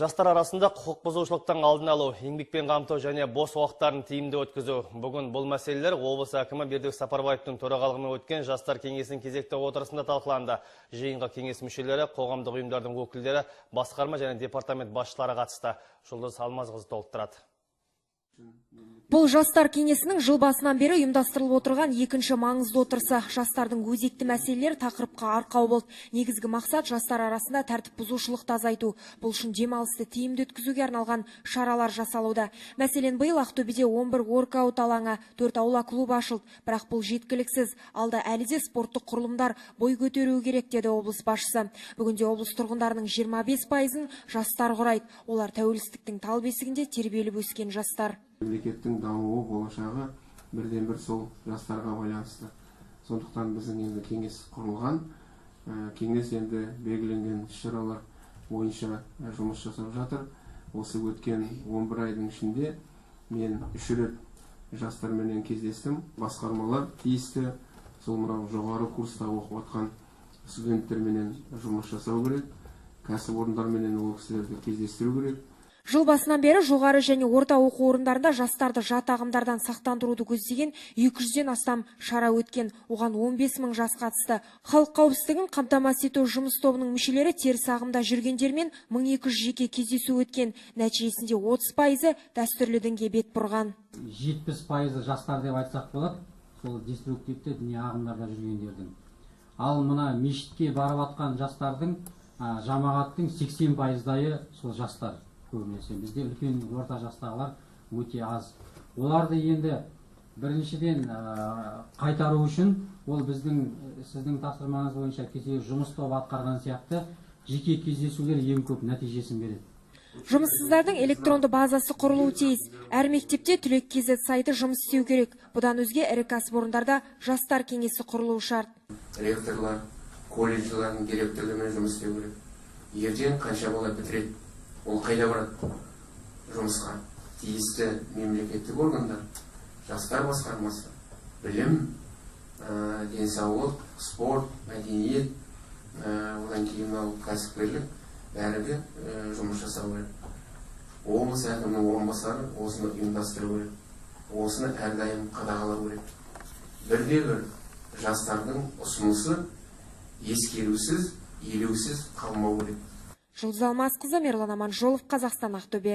Жастар арасында құқық бұзушылықтың алдын алу, еңбекпен қамту және бос уақыттарын тиімді өткізу. Бүгін бұл мәселелер облыс әкімі Бердібек Сапарбаевтың төрағалығымен өткен жастар кеңесінің кезекті отырысында талқыланды. Жиынға кеңес мүшелері, қоғамдық ұйымдардың өкілдері, басқарма және департамент басшылары қатысты. Жұлдыз Алмазқызы толықтырады. Бұл жастар кеңесінің жыл басынан бері ұйымдастырылып отырған екінші маңызды отырысы. Жастардың өзекті мәселелері тақырыпқа арқау болды. Негізгі мақсат жастар арасында тәртіп бұзушылықты азайту. Бұл үшін демалысты тиімді өткізуге арналған шаралар жасалуда. Мәселен, биыл Ақтөбеде 11 воркаут алаңы, 4 аула клуб ашылды. Бірақ бұл жеткіліксіз. Алда әлі де спорттық құрылымдар бой көтеруі керек, деді облыс басшысы. Бүгінде облыс тұрғындарының 25%-ын жастар құрайды. Олар тәуелсіздіктің тал бесігінде тербеліп өскен жастар. Мемлекеттің дамуы, болашағы бірден бір сол жастарға байланысты. Сондықтан біздің енді кеңес құрылған. Кеңес енді белгіленген іс-шаралар бойынша жұмыс жасап жатыр. Осы өткен 11 айдың ішінде мен 3 рет жастарменен кездестім. Басқармалар тиісті сол мынау жоғары курста оқып жатқан студенттерменен жұмыс жасау керек. Кәсіпорындарменен ол кісілерді кездестіру керек. Жыл басынан бері жоғары және орта оқу орындарында жастарды жат ағымдардан сақтандыруды көздеген 200-ден астам шара өткен. Оған 15 мың жас қатысты. Халық қауіпсіздігін қамтамасыз ету жұмыс тобының мүшелері теріс ағымда жүргендермен 1200 жеке кездесу өткен. Нәтижесінде 30%-ы дәстүрлі дінге бет бұрған. 70% жастар деп айтсақ болады, сол деструктивті діни ағымдарда жүргендердің. Ал мына мешітке барып атқан жастардың, жамағаттың 80%-дайы сол жастар. Көбінесе бізде үлкен орта жастағылар өте аз. Оларды енді біріншіден қайтару үшін ол сіздің тапсырмаңыз бойынша кеше жұмыс тобы атқарған сияқты жеке кездесулер ең көп нәтижесін береді. Жұмыссыздардың электронды базасы құрылуы тиіс. Әр мектепте түлек KZ сайты жұмыс істеу керек. Бұдан өзге ірі кәсіпорындарда жастар кеңесі құрылуы шарт. Ректорлар, колледждердің директорларымен жұмыс істеу керек. Ертең қанша бала бітіреді? Ол қайда барады? Жұмысқа. Тиісті мемлекеттік органдар, жастар басқармасы, білім, денсаулық, спорт, мәдениет, одан кейін кәсіпкерлік бәріге жұмыс жасау керек. Облыс әкімінің орынбасары осыны ұйымдастыру керек. Осыны әрдайым қадағалау керек. Бірде-бір жастардың ұсынысы ескерусіз, елеусіз қалмау керек. Жұлдыз Алмазқызы, Мерлан Аманжолов, Қазақстан, Ақтөбе.